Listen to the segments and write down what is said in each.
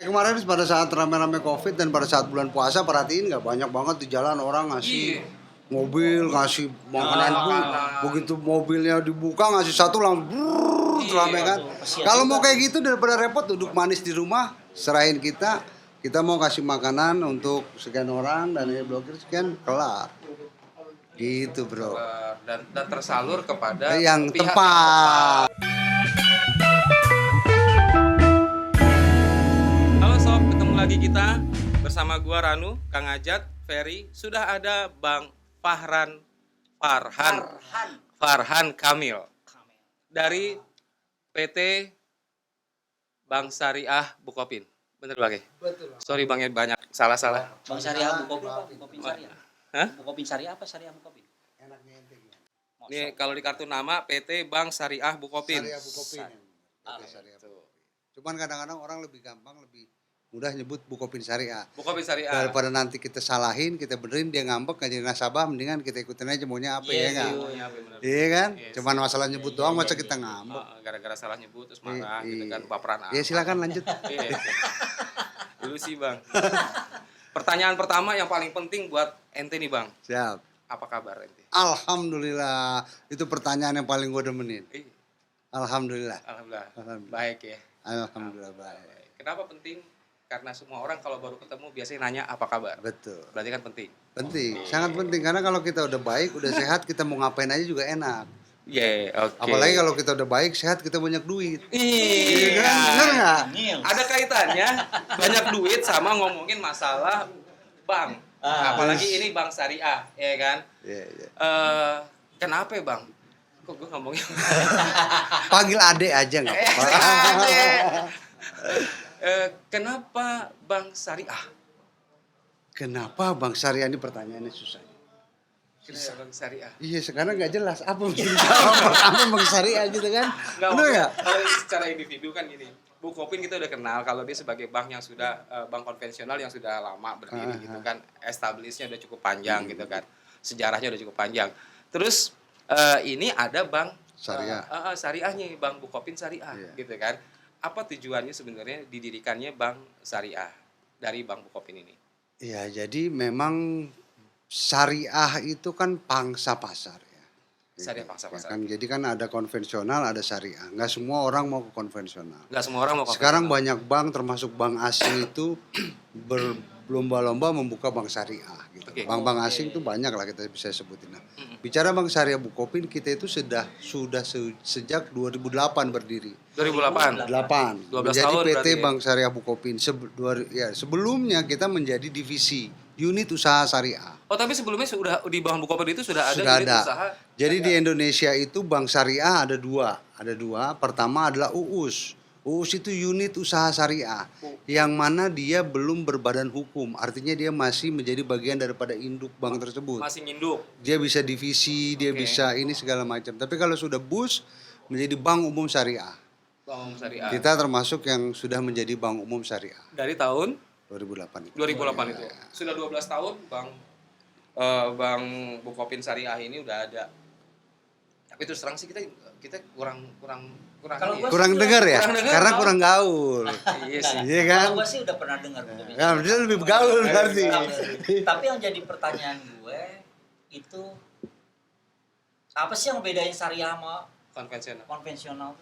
Kemarin pada saat rame-rame COVID dan pada saat bulan puasa perhatiin nggak banyak banget di jalan orang ngasih Iya. mobil, ngasih makanan begitu mobilnya dibuka ngasih satu langsung rame kan. Kalau mau kayak gitu daripada repot duduk manis di rumah, serahin kita mau kasih makanan untuk sekian orang dan ini blokir sekian kelar. Gitu bro. Dan tersalur kepada Yang pihak tepat. Halo sob, ketemu lagi kita bersama gua Ranu, Kang Ajat, Ferry. Sudah ada Bang Farhan Kamil dari PT Bank Syariah Bukopin. Bener Bang ya? Betul. Sorry Bang ya, banyak salah-salah. Bang Syariah Bukopin apa? Bukopin Syariah. Hah? Bukopin Syariah apa Syariah Bukopin? Ini kalau di kartu nama PT Bank Syariah Bukopin. Syariah Bukopin. Syariah Bukopin. Cuman kadang-kadang orang lebih gampang, lebih mudah nyebut Bukopin Syariah. Bukopin Syariah. Daripada nanti kita salahin, kita benerin, dia ngambek nggak jadi nasabah, mendingan kita ikutin aja maunya apa ya nggak? Iya kan? Yes. Cuman masalah nyebut doang, masa kita ngambek. Gara-gara salah nyebut terus marah gitu kan, baperan. Ya silakan lanjut. Iya. Dulu sih Bang. Pertanyaan pertama yang paling penting buat ente nih Bang. Siap. Apa kabar ente? Alhamdulillah, itu pertanyaan yang paling gue demenin. Alhamdulillah. Alhamdulillah. Baik ya. Alhamdulillah baik. Kenapa penting? Karena semua orang kalau baru ketemu biasanya nanya apa kabar. Betul. Berarti kan penting. Penting, sangat penting karena kalau kita udah baik, udah sehat, kita mau ngapain aja juga enak. Iya, oke. Apalagi kalau kita udah baik, sehat, kita banyak duit. Iya. Kan? Bener nggak? Ada kaitannya banyak duit sama ngomongin masalah bank. Apalagi ini bank syariah, ya kan? Iya, iya. Kenapa ya Bang? Kok gue ngomongin? Panggil Ade aja nggak apa-apa. Kenapa bank syariah? Kenapa Bang Syariah ini pertanyaannya susah? Kenapa bank syariah? Iya sekarang nggak jelas apa mesti dijawab pertama Bang Syariah gitu kan? Bener nggak? Kalau secara individu kan gini, Bukopin kita udah kenal kalau dia sebagai bank yang sudah bank konvensional yang sudah lama berdiri gitu kan, establishnya udah cukup panjang gitu kan, sejarahnya udah cukup panjang. Terus ini ada bank Syariah. syariahnya, Bank Bukopin Syariah gitu kan. Apa tujuannya sebenarnya didirikannya bank syariah dari Bank Bukopin ini? Ya jadi memang syariah itu kan pangsa pasar ya. Syariah pangsa pasar. Kan, jadi kan ada konvensional, ada syariah. Nggak semua orang mau ke konvensional. Nggak semua orang mau Sekarang banyak bank termasuk bank asing itu berlomba-lomba membuka bank syariah gitu. Oke. Bank-bank asing itu banyak lah kita bisa sebutin. Nah, bicara Bank Syariah Bukopin kita itu sudah sejak 2008 berdiri. 2008. 8. 12 Menjadi tahun PT berarti ya? Bank Syariah Bukopin. Sebelumnya kita menjadi divisi unit usaha syariah. Oh tapi sebelumnya sudah di Bank Bukopin itu sudah ada Sudah unit ada. usaha. Jadi di Indonesia itu bank syariah ada dua. Pertama adalah UUS. UUS itu unit usaha syariah yang mana dia belum berbadan hukum. Artinya dia masih menjadi bagian daripada induk bank tersebut. Masih nginduk. Dia bisa divisi, dia bisa ini segala macam. Tapi kalau sudah BUS menjadi bank umum syariah. Bank Umum Syariah. Kita termasuk yang sudah menjadi bank umum syariah Dari tahun 2008 itu. 2008 itu. Sudah 12 tahun Bank Bukopin Syariah ini udah ada. Tapi terus terang sih kita kurang Kalau ini ya. gua Kurang dengar ya? Kurang dengar, Karena Bang. kurang gaul. Iya sih. Iya kan? Kalau gue sih udah pernah dengar Bukopin Ya, dia lebih gaul berarti. Tapi yang jadi pertanyaan gue itu apa sih yang bedain syariah sama Konvensional. konvensional?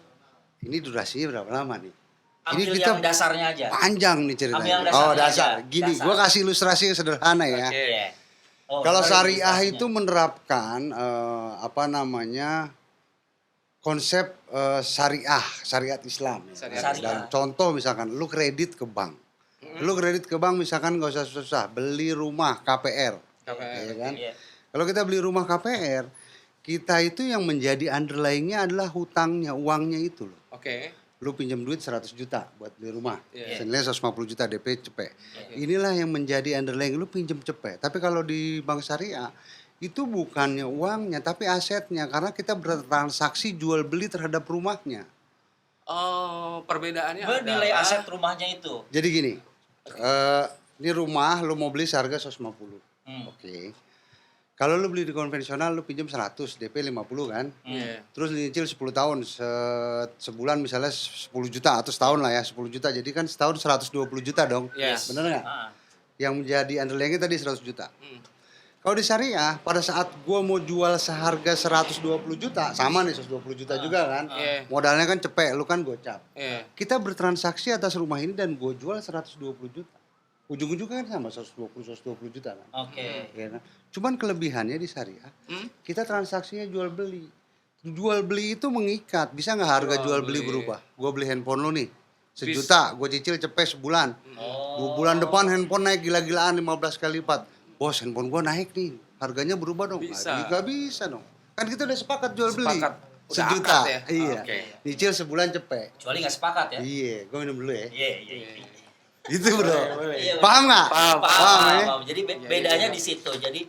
Ini durasinya berapa lama nih? Ini Ambil kita yang dasarnya aja. panjang nih Ambil ceritanya. yang Oh, dasarnya dasar. aja. Gini, Dasar. gua kasih ilustrasi yang sederhana ya. Oke. Iya. Oh, Kalau sorry, syariah ilustrasinya. itu menerapkan konsep syariat Islam. Syariat Islam. Dan contoh misalkan lu kredit ke bank. Lu kredit ke bank misalkan nggak usah susah, beli rumah KPR. KPR. Ya kan? Iya. Kalau kita beli rumah KPR, kita itu yang menjadi underlying-nya adalah hutangnya, uangnya itu loh. Oke. Lu pinjam duit 100 juta buat beli rumah. Iya. Senilai 150 juta DP cepet. Inilah yang menjadi underlying, lu pinjam cepet. Tapi kalau di bank syariah itu bukannya uangnya tapi asetnya karena kita bertransaksi jual beli terhadap rumahnya. Oh, perbedaannya Bernilai adalah aset rumahnya itu. Jadi gini, ini rumah lu mau beli seharga 150. Hmm. Oke. Kalau lu beli di konvensional lu pinjam 100, DP 50 kan. Iya. Terus nyicil 10 tahun, sebulan misalnya 10 juta atau setahun lah ya 10 juta. Jadi kan setahun 120 juta dong. Iya. Bener nggak? Ah. Yang menjadi underlying tadi 100 juta. Hmm. Kalau di syariah, pada saat gua mau jual seharga 120 juta, sama nih 120 juta juga kan. Iya. Modalnya kan cepet, lu kan gocap. Iya. Kita bertransaksi atas rumah ini dan gua jual 120 juta. Ujung-ujungnya kan sama 120 juta kan. Oke. Ya kan? Cuman kelebihannya di syariah, kita transaksinya jual beli. Jual beli itu mengikat, bisa nggak harga jual beli berubah? Gue beli handphone lu nih, 1 juta, gue cicil cepet sebulan. Bulan depan handphone naik gila-gilaan 15 kali lipat. Bos, handphone gue naik nih, harganya berubah dong. Bisa. Nggak bisa dong. Kan kita udah sepakat jual beli. Sepakat. Udah 1 juta, akad ya? iya. Oke. Nyicil sebulan cepet. Kecuali nggak sepakat ya. Iya, gue minum dulu ya. Iya. Itu bro. Iya, Paham nggak? Paham. Paham ya? Paham. Jadi bedanya di situ. Jadi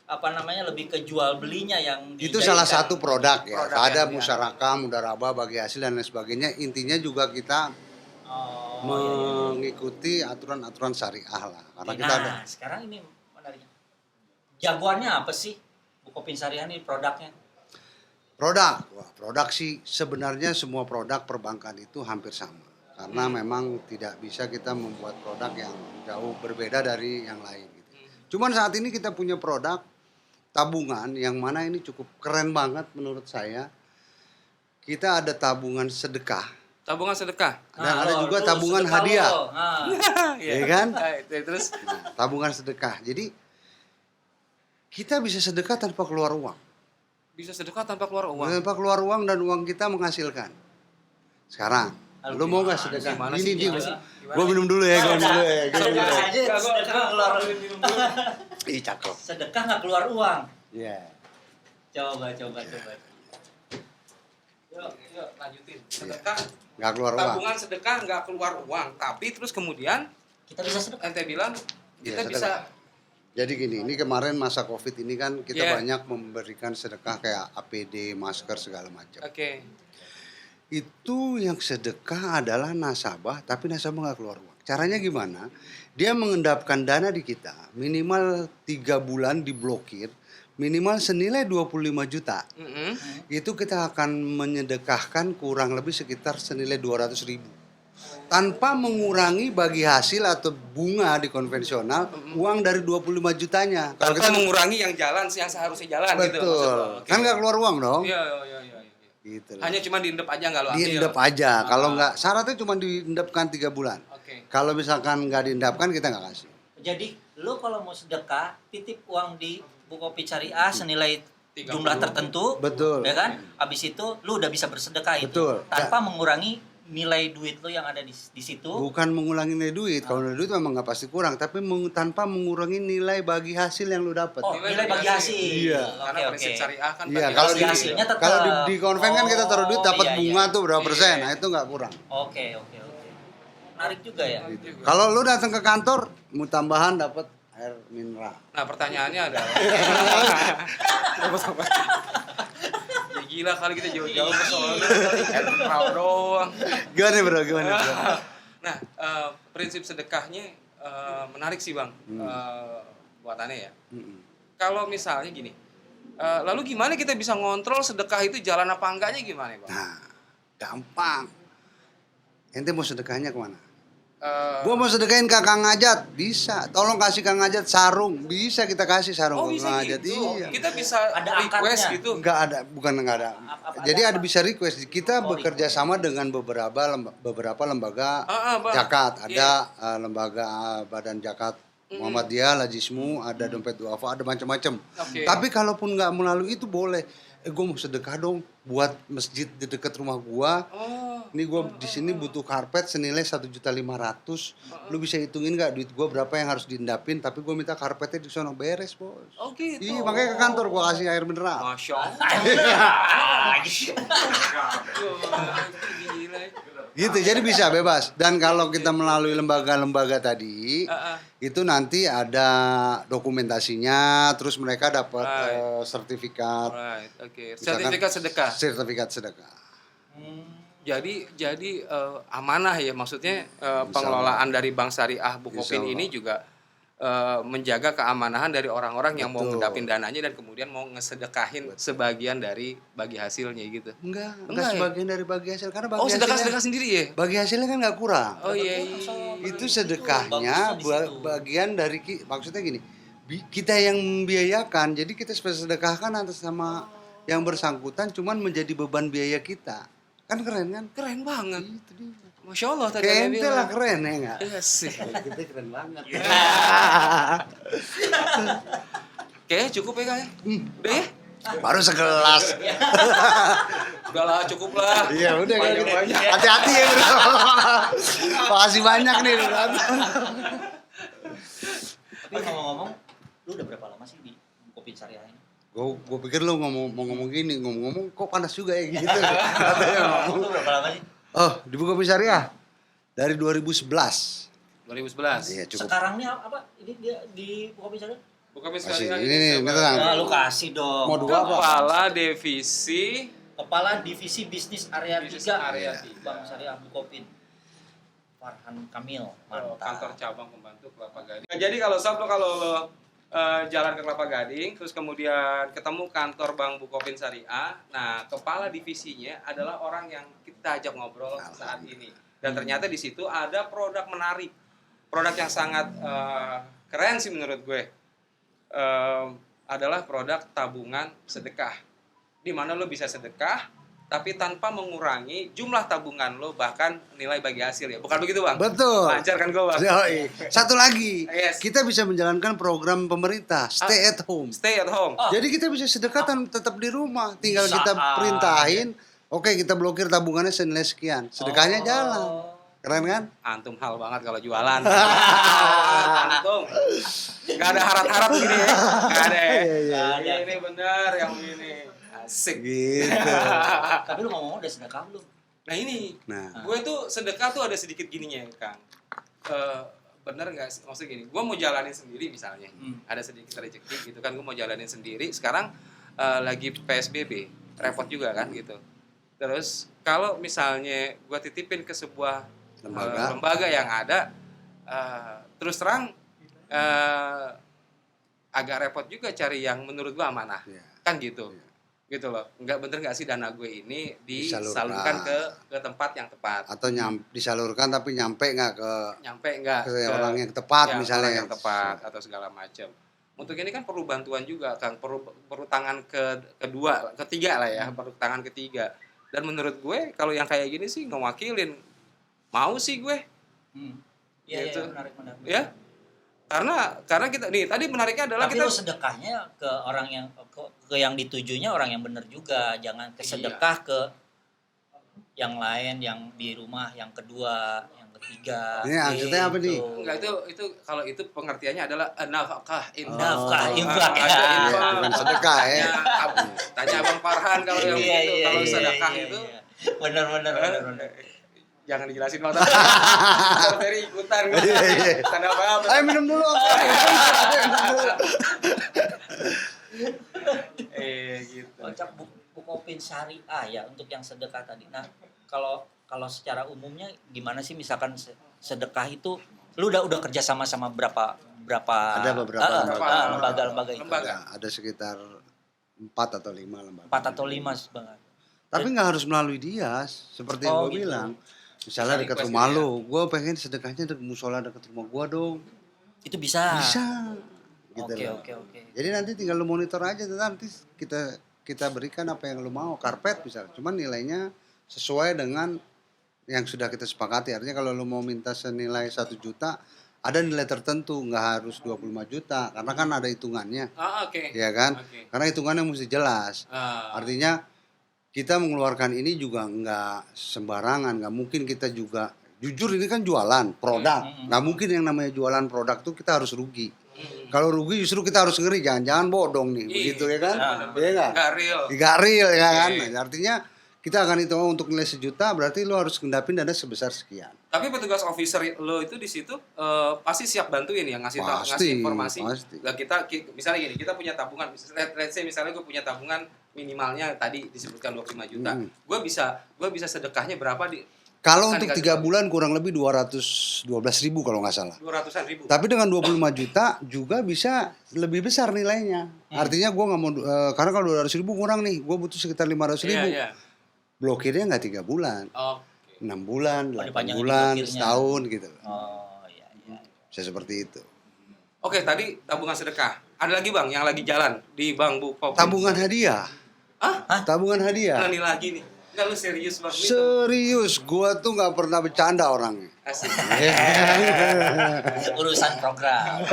apa namanya lebih ke jual belinya yang Itu dijadikan. salah satu produk ya. Produk Ada yang musyarakah, mudarabah, bagi hasil dan lain sebagainya. Intinya juga kita mengikuti aturan-aturan syariah lah. Karena kita ada Nah, sekarang ini menariknya. Jagoannya apa sih? Bukopin Syariah ini produknya. produk. Wah, produk sih sebenarnya semua produk perbankan itu hampir sama. Karena memang tidak bisa kita membuat produk yang jauh berbeda dari yang lain. Gitu. Cuman saat ini kita punya produk tabungan yang mana ini cukup keren banget menurut saya. Kita ada tabungan sedekah. Tabungan sedekah. Dan ada lo, juga lu tabungan sedekah hadiah. lo. Nah, Iya kan? Terus Nah, tabungan sedekah. Jadi kita bisa sedekah tanpa keluar uang. bisa sedekah tanpa keluar uang. Tanpa keluar uang dan uang kita menghasilkan. Sekarang, lu mau nggak sedekah? Gimana Ini sih? dia. Gimana sih? Gue minum dulu ya, gue minum dulu ya. Gua minum dulu sedekah ya. aja, sedekah nggak keluar. Ih, cakep. Sedekah nggak keluar uang. Iya. Coba. Yuk, lanjutin. Sedekah, Nggak keluar uang. tabungan sedekah nggak keluar uang, tapi terus kemudian Kita bisa sedekah. ente bilang kita Iya, bisa Jadi gini, ini kemarin masa Covid ini kan kita Iya. banyak memberikan sedekah kayak APD, masker segala macam. oke. Itu yang sedekah adalah nasabah, tapi nasabah nggak keluar uang. Caranya gimana? Dia mengendapkan dana di kita, minimal 3 bulan diblokir, minimal senilai 25 juta. Mm-mm. Itu kita akan menyedekahkan kurang lebih sekitar senilai 200 ribu. Tanpa mengurangi bagi hasil atau bunga di konvensional, uang dari 25 jutanya. Kalau Tanpa kita mengurangi yang jalan, yang seharusnya jalan gitu. betul, maksud lo. Oke. kan nggak keluar uang dong. Iya. Gitu loh. Hanya cuma diendep aja nggak lo ambil. Diendap aja. Kalau nggak, syaratnya cuma diendapkan 3 bulan. Oke. Kalau misalkan nggak diendapkan, kita nggak kasih. Jadi lu kalau mau sedekah, titip uang di Bukopin Syariah senilai 30. jumlah tertentu. Betul. Ya kan? Habis itu lu udah bisa bersedekah itu. Betul. Tanpa mengurangi nilai duit lu yang ada di situ. Bukan mengulangi nilai duit. Kalau nilai duit memang nggak pasti kurang, tapi tanpa mengurangi nilai bagi hasil yang lu dapat. Oh, nilai bagi hasil. Iya. Karena prinsip syariah kan Iya, bagi kalau hasil. di hasilnya tetap. kalau di konven kan kita taruh duit dapat iya, bunga iya. tuh berapa persen. Iya. Nah, itu nggak kurang. Oke. Menarik juga ya. Kalau lu datang ke kantor, mau tambahan dapat air mineral. Nah pertanyaannya adalah ya gila kali kita jauh-jauh ke soalnya mineral doang. Gimana bro? Gimana bro? Nah prinsip sedekahnya menarik sih bang buatannya ya. Mm-mm. Kalau misalnya gini, lalu gimana kita bisa ngontrol sedekah itu jalan apa enggaknya gimana bang? Nah, gampang. Ente mau sedekahnya kemana? Eh, Gua mau sedekahin ke Kang Ajat, bisa. Tolong kasih Kang Ajat sarung, bisa kita kasih sarung oh ke bisa Kang Ajat. gitu. Iya. Kita bisa Ada request angkatnya. gitu. Enggak ada, bukan enggak ada. Apa- Jadi ada ada apa? bisa request. Kita Oh, bekerja sama dengan beberapa lembaga Bang. zakat. Iya. Ada lembaga badan zakat Muhammadiyah, Lajismu, ada dompet duafa, ada macam-macam. Oke. Tapi kalaupun nggak melalui itu boleh. Gue mau sedekah dong buat masjid di dekat rumah gua. Oh, Ini gue di sini butuh karpet senilai 1.500.000. Lu bisa hitungin nggak duit gue berapa yang harus diendapin? Tapi gue minta karpetnya di sono beres bos. oh gitu. Iya makanya ke kantor gue kasih air mineral. Masya Allah. Gila. Gitu jadi bisa bebas. Dan kalau kita melalui lembaga-lembaga tadi, Ah. itu nanti ada dokumentasinya. Terus mereka dapat Right. sertifikat. Alright, oke. Misalkan Sertifikat sedekah. Sertifikat sedekah. Jadi amanah ya maksudnya pengelolaan dari Bank Syariah Bukopin Insya Allah. ini juga menjaga keamanan dari orang-orang yang mau Betul. ngedapin dananya dan kemudian mau ngesedekahin sebagian dari bagi hasilnya gitu. Enggak Enggak ya? sebagian dari bagi hasil karena bagi Oh, hasilnya sedekah sendiri ya? bagi hasilnya kan nggak kurang. Oh iya. Itu sedekahnya bagusnya di situ. bagian dari maksudnya gini, kita yang membiayakan, jadi kita sedekahkan atas sama yang bersangkutan, cuman menjadi beban biaya kita, kan keren kan? Keren banget. Itu dia. Masya Allah tadi Kayak Anda ente bilang. lah keren ya nggak? Iya sih. Kita keren banget. Kayaknya cukup ya Kak ya? Udah ya? Baru segelas. Udah lah cukup lah. Iya udah kan. Banyak-banyak. Hati-hati ya bro. Makasih banyak nih bro. Tapi ngomong-ngomong, lu udah berapa lama sih di Kopi Syariah ini? Gue pikir lu mau ngomong gini, ngomong kok panas juga ya gitu. Katanya ngomong. Lu berapa lama sih? Oh, di Buku Kopi Syariah dari 2011. 2011. Iya cukup. Sekarang nih apa? Ini dia di Kopi Syariah? Bukan Masih, sekali ini tenang. Nah, lu kasih dong. Mau dua apa? Kepala divisi Kepala Divisi Bisnis Area 3 Bisnis Area 3. Bank Syariah Bukopin. Farhan Kamil, kantor mantap. cabang pembantu Kelapa Gading. Nah, jadi kalau lo jalan ke Kelapa Gading, terus kemudian ketemu kantor Bank Bukopin Syariah, nah kepala divisinya adalah orang yang kita ajak ngobrol saat ini. Dan ternyata di situ ada produk menarik, produk yang sangat keren sih menurut gue. Adalah produk tabungan sedekah, di mana lo bisa sedekah tapi tanpa mengurangi jumlah tabungan lo, bahkan nilai bagi hasil ya. Bukan begitu Bang? Betul. Lancar kan gue Bang? Yoi. Satu lagi, Yes. kita bisa menjalankan program pemerintah stay at home. Stay at home. Oh. Jadi kita bisa sedekah tetap di rumah, tinggal Bisa kita aja. perintahin. Oke, kita blokir tabungannya senilai sekian, sedekahnya jalan. Keren kan? Antum hal banget kalau jualan. Antum. Gak ada harap-harap gini ya. Gak ada ya. Iya, iya. Ini benar yang ini. Asik. Gitu. Tapi lu ngomong udah sedekah belum? Nah ini. Nah, Gue tuh sedekah tuh ada sedikit gininya Kang. Bener gak sih? Maksudnya gini. Gue mau jalanin sendiri misalnya. Ada sedikit rezeki gitu kan. Gue mau jalanin sendiri. Sekarang lagi PSBB. Repot juga kan gitu. Terus kalau misalnya gue titipin ke sebuah lembaga yang ada, terus terang agak repot juga cari yang menurut gue amanah. Iya. Kan gitu. Gitu loh. Enggak bener nggak sih dana gue ini disalurkan ke tempat yang tepat. atau disalurkan tapi nyampe nggak ke Nyampe nggak ke orang yang tepat ya, misalnya. orang yang tepat atau segala macam. Untuk ini kan perlu bantuan juga Kang, perlu tangan ketiga lah ya, perlu tangan ketiga. Dan menurut gue kalau yang kayak gini sih ngewakilin, mau sih gue. Iya, Gitu. menarik. Ya. Karena kita nih tadi menariknya adalah Tapi kita lu sedekahnya ke orang yang ke yang ditujunya orang yang benar juga, jangan kesedekah ke yang lain, yang di rumah, yang kedua, yang ketiga. Ini maksudnya apa nih? enggak itu kalau itu pengertiannya adalah nafkah Nafkah, Oh, infak ya. ada Iya, infak. bukan sedekah ya. Tanya Abang Farhan kalau yang itu, kalau sedekah itu Benar. jangan dijelasin Bang. Kalau Ferry ikutan gua. Tanda apa? Ayo minum dulu. Gitu. Kocak Bukopin Syariah ya untuk yang sedekah tadi. Nah, kalau secara umumnya gimana sih misalkan sedekah itu lu udah kerja sama berapa Ada beberapa lembaga itu. Ada sekitar 4 atau 5 lembaga. 4 atau 5 banget. Tapi nggak harus melalui dia, seperti yang gue gitu. bilang. Misalnya Bisa dekat request rumah gitu ya? lo, gue pengen sedekahnya dekat musola dekat rumah gue dong. Itu bisa. Bisa. Gitu loh. Oke. Jadi nanti tinggal lo monitor aja, nanti kita berikan apa yang lo mau, karpet misalnya. Cuman nilainya sesuai dengan yang sudah kita sepakati. Artinya kalau lo mau minta senilai 1 juta, ada nilai tertentu, nggak harus 25 juta, karena kan ada hitungannya. Oke. Ya kan? Oke. Karena hitungannya mesti jelas. Artinya kita mengeluarkan ini juga nggak sembarangan, nggak mungkin kita juga jujur ini kan jualan produk, nggak mungkin yang namanya jualan produk tuh kita harus rugi. Kalau rugi justru kita harus ngeri, jangan-jangan bodong nih, begitu ya kan? Iya nggak? Nggak real. Nggak real ya kan? Iya. Nah, artinya kita akan hitung untuk nilai 1 juta, berarti lo harus ngendapin dana sebesar sekian. Tapi petugas officer lo itu di situ pasti siap bantuin ya ngasih Pasti, informasi. pasti. Lah kita misalnya gini, kita punya tabungan, let's say misalnya gue punya tabungan minimalnya tadi disebutkan 25 juta. Gue bisa sedekahnya berapa Kalau Kan untuk dikasih 3 tahu. bulan kurang lebih 212.000 kalau nggak salah. 200-an ribu. Tapi dengan 25 juta juga bisa lebih besar nilainya. Artinya gue nggak mau, karena kalau 200.000 kurang nih, gue butuh sekitar 500.000. Iya. Blokirnya nggak 3 bulan, Oke. 6 bulan, 8 dipanjangin bulan, blokirnya. setahun gitu. Oh iya. Bisa seperti itu. Oke, tadi tabungan sedekah. Ada lagi Bang yang lagi jalan di Bank Bukopin. Tabungan hadiah. Hah? Tabungan hadiah. Nah, ini lagi nih. Enggak lu serius Bang? Ini tuh. Serius, gua tuh nggak pernah bercanda orangnya. Asik. Urusan program.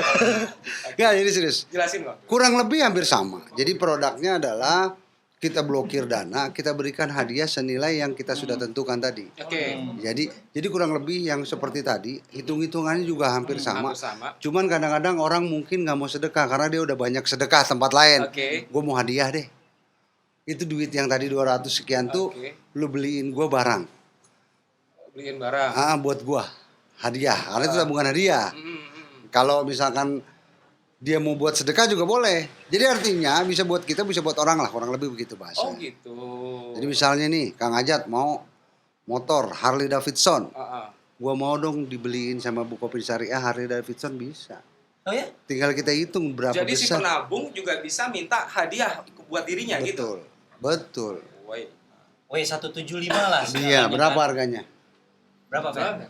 Ya, jadi serius. Jelasin Bang. Kurang lebih hampir sama. Jadi produknya adalah kita blokir dana, kita berikan hadiah senilai yang kita sudah tentukan tadi. Oke. Jadi kurang lebih yang seperti tadi, hitung-hitungannya juga hampir sama. Hampir sama. Cuman kadang-kadang orang mungkin nggak mau sedekah karena dia udah banyak sedekah tempat lain. Oke. Gue mau hadiah deh. Itu duit yang tadi 200 sekian tuh Oke. lu beliin gue barang. Beliin barang. Buat gue hadiah. Karena itu tabungan hadiah. Kalau misalkan dia mau buat sedekah juga boleh. Jadi artinya bisa buat kita, bisa buat orang lah, kurang lebih begitu bahasa. Oh gitu. Jadi misalnya nih, Kang Ajat mau motor Harley Davidson. Gua mau dong dibeliin sama Bukopin Syariah Harley Davidson, bisa. Oh ya? Tinggal kita hitung berapa Jadi si besar. penabung juga bisa minta hadiah buat dirinya gitu. Betul. Woi. W175 lah. Iya, istilahnya berapa kan. harganya? Berapa, Fer? Berapa?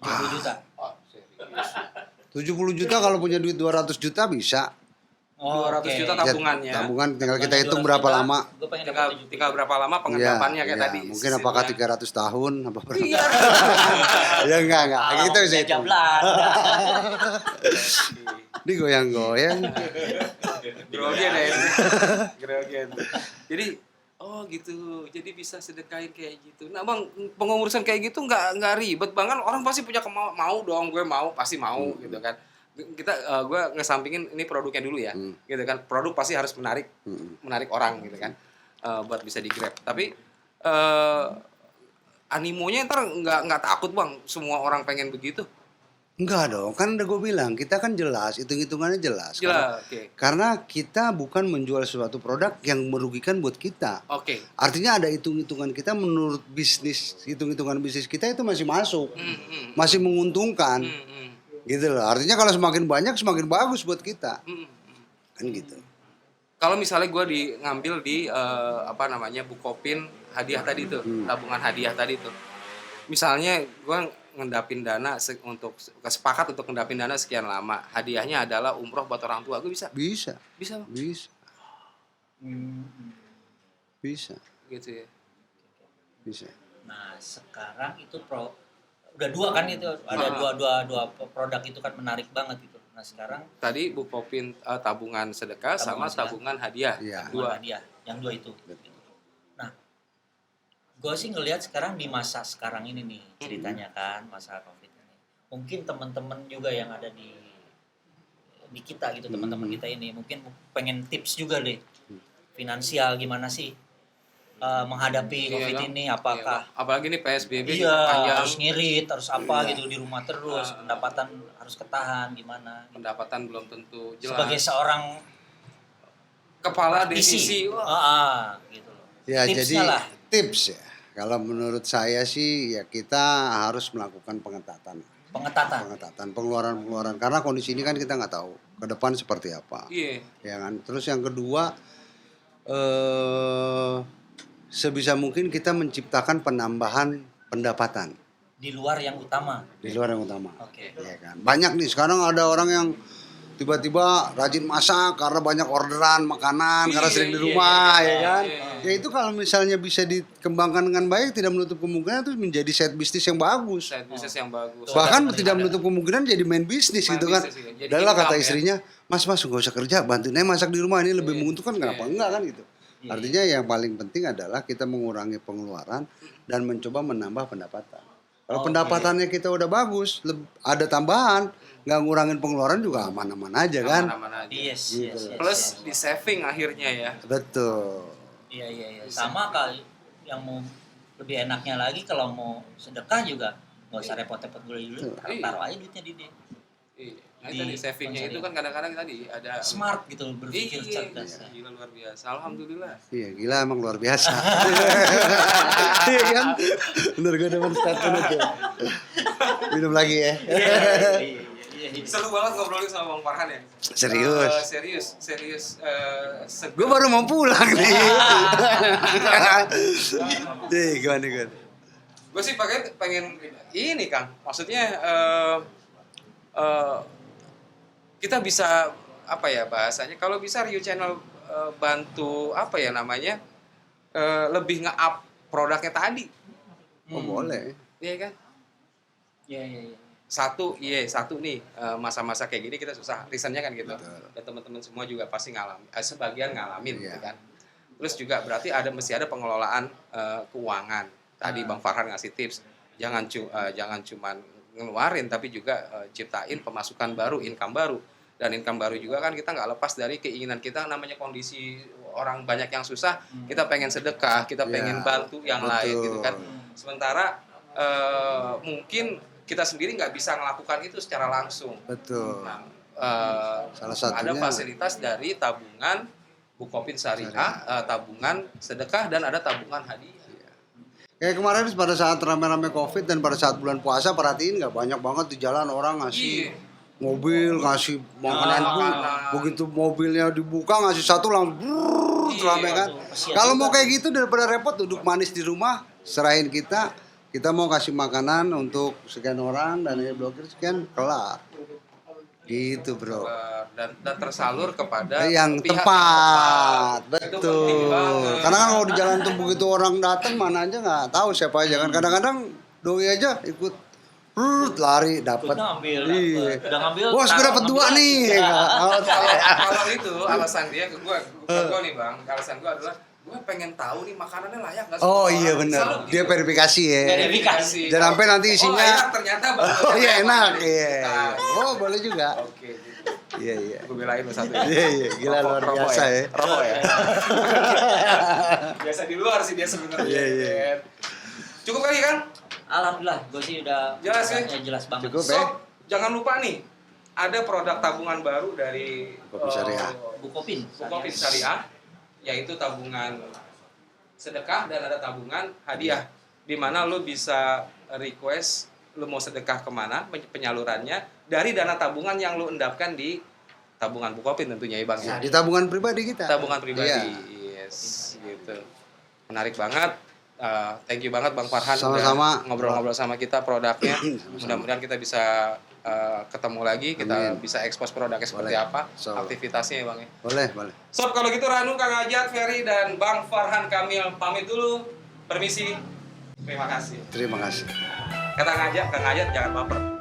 70 juta. Oh, serius. 70 juta kalau punya duit 200 juta bisa. Oh, 200 oke. juta tabungannya. Tabungan tinggal kita Tabungannya hitung 200 berapa juta, lama. Gue pengen Tinggal, dapat 70. tinggal berapa lama pengendapannya kayak tadi. Mungkin apakah Sisanya. 300 tahun apa berapa? Iya. Ya enggak. Gitu bisa Belanja hitung. Belanda. Ini goyang-goyang. Grogen ya. Grogen. Jadi oh gitu. Jadi bisa sedekahin kayak gitu. Nah, Bang, pengurusan kayak gitu nggak ribet banget. Orang pasti punya mau dong, gue mau, pasti mau gitu kan. Kita gue ngesampingin ini produknya dulu ya. Gitu kan. Produk pasti harus menarik orang gitu kan. Buat bisa di-grab. Tapi animonya ntar nggak takut Bang, semua orang pengen begitu. Enggak dong, kan udah gue bilang, kita kan jelas, hitung-hitungannya jelas. Jelas, oke. Karena kita bukan menjual suatu produk yang merugikan buat kita. Oke. Artinya ada hitung-hitungan kita menurut bisnis, hitung-hitungan bisnis kita itu masih masuk. Masih menguntungkan. Gitu loh. Artinya kalau semakin banyak semakin bagus buat kita. Kan gitu. Kalau misalnya gue ngambil di Bukopin hadiah tadi tuh, tabungan hadiah tadi tuh. Misalnya gue ngendapin dana untuk sepakat untuk ngendapin dana sekian lama. Hadiahnya adalah umroh buat orang tua. Gue bisa. Bisa. Bisa. Bang? Bisa. Bisa. Gitu ya. Bisa. Nah, sekarang itu udah dua kan itu, ada dua produk itu kan menarik banget gitu. Nah, sekarang Tadi Bukopin tabungan sedekah sama tabungan hadiah. Iya. Dua. hadiah, yang dua itu. Nah, gue sih ngelihat sekarang di masa sekarang ini nih ceritanya kan, masa COVID ini. Mungkin teman-teman juga yang ada di kita gitu, teman-teman kita ini mungkin pengen tips juga deh. Finansial gimana sih menghadapi COVID Bang. ini, apakah Apalagi nih PSBB iya, panjang. harus ngirit, harus apa gitu di rumah terus, pendapatan harus ketahan gimana. Pendapatan belum tentu jelas. Sebagai seorang kepala praktisi, divisi. gitu loh. Ya, Tipsnya jadi lah. tips ya. Kalau menurut saya sih ya kita harus melakukan pengetatan, pengeluaran karena kondisi ini kan kita nggak tahu ke depan seperti apa. Iya. Ya kan. Terus yang kedua sebisa mungkin kita menciptakan penambahan pendapatan Di luar yang utama. Oke. Ya kan. Banyak nih sekarang ada orang yang tiba-tiba rajin masak karena banyak orderan makanan, karena sering di rumah, ya kan. Ya itu kalau misalnya bisa dikembangkan dengan baik, tidak menutup kemungkinan itu menjadi side bisnis yang bagus. Side business yang bagus. Bahkan tidak menutup kemungkinan jadi main bisnis Main gitu kan. bisnis, iya. Jadi Adalah income, kata ya. istrinya, Mas nggak usah kerja, bantuin aja masak di rumah, ini lebih menguntungkan, kenapa enggak kan gitu. Artinya yang paling penting adalah kita mengurangi pengeluaran dan mencoba menambah pendapatan. Kalau pendapatannya kita udah bagus, ada tambahan, nggak ngurangin pengeluaran juga aman-aman aja kan. Aman-aman aja. Yes. Plus di saving akhirnya ya. Betul. Iya. Sama kali yang mau lebih enaknya lagi kalau mau sedekah juga nggak usah repot-repot beli dulu, taruh aja duitnya di dia. Iya. Nah, itu tadi savingnya itu kan kadang-kadang tadi ada smart gitu, berpikir iya, cerdas. gila luar biasa. Alhamdulillah. Iya, gila emang luar biasa. Iya kan? Bener gue demen statement itu. Minum lagi ya. Iya. Seru banget ngobrolin sama Bang Farhan ya. Serius. Serius. Gue baru mau pulang nih. Gimana? Gue sih pengen ini Kang. Maksudnya kita bisa apa ya bahasanya? Kalau bisa Rio Channel bantu apa ya namanya? Lebih nge-up produknya tadi. Oh boleh. Iya kan? Iya. Satu nih masa-masa kayak gini kita susah reasonnya kan gitu. Betul. Dan teman-teman semua juga pasti sebagian ngalamin Iya. gitu kan. Terus juga berarti mesti ada pengelolaan keuangan. Tadi Bang Farhan ngasih tips jangan cuman ngeluarin tapi juga ciptain pemasukan baru, income baru. Dan income baru juga kan kita nggak lepas dari keinginan kita, namanya kondisi orang banyak yang susah, kita pengen sedekah, kita pengen bantu yang lain gitu kan. Sementara mungkin kita sendiri nggak bisa melakukan itu secara langsung. Betul. Nah, Salah satunya ada fasilitas dari tabungan Bukopin Syariah, tabungan sedekah, dan ada tabungan hadiah. Kayak kemarin pada saat rame-rame COVID dan pada saat bulan puasa, perhatiin nggak banyak banget di jalan orang ngasih mobil, ngasih makanan. Begitu mobilnya dibuka ngasih satu langsung rame kan. Kalau mau kayak gitu daripada repot duduk manis di rumah, serahin kita mau kasih makanan untuk sekian orang dan ini blokir sekian, kelar. Gitu bro. Dan tersalur kepada Yang pihak tepat, Itu penting betul. banget. Karena kan kalau di jalan tuh begitu orang datang mana aja nggak tahu siapa aja kan. Kadang-kadang doi aja ikut lari dapat. Iya. Udah ngambil. Bos gue dapat 2 nih. Kalau itu alasan dia ke gue nih Bang, alasan gue adalah gue pengen tahu nih makanannya layak nggak sih? Oh iya Selalu benar. gitu. Dia verifikasi ya. Verifikasi. Jangan sampai nanti Oh isinya enak ternyata Bang. oh iya enak. Nah, Iya. Oh boleh juga. Oke, gitu. Iya. Gue belain lo satu. Iya. Gila luar Rokok biasa ya. Rokok ya. Biasa di luar sih dia sebenarnya. Iya. Cukup kali kan? Alhamdulillah, gue sih udah Jelas ya? jelas banget. Cukup. So, jangan lupa nih, ada produk tabungan baru dari Bukopin Syariah. Bukopin Syariah, yaitu tabungan sedekah dan ada tabungan hadiah, di mana lo bisa request lo mau sedekah kemana penyalurannya dari dana tabungan yang lo endapkan di tabungan Bukopin tentunya ya Bang. Ya, di tabungan pribadi kita. Tabungan pribadi, Iya. yes, gitu. Menarik banget. Thank you banget Bang Farhan Sama-sama. udah ngobrol-ngobrol sama kita produknya. Mudah-mudahan kita bisa ketemu lagi, kita Amin. bisa expose produknya seperti Boleh. apa, So. aktivitasnya ya Bang ya. Boleh. Sob, kalau gitu Ranu, Kang Ajat, Ferry, dan Bang Farhan Kamil pamit dulu. Permisi. Terima kasih. Terima kasih. Kata Kang Ajat jangan baper.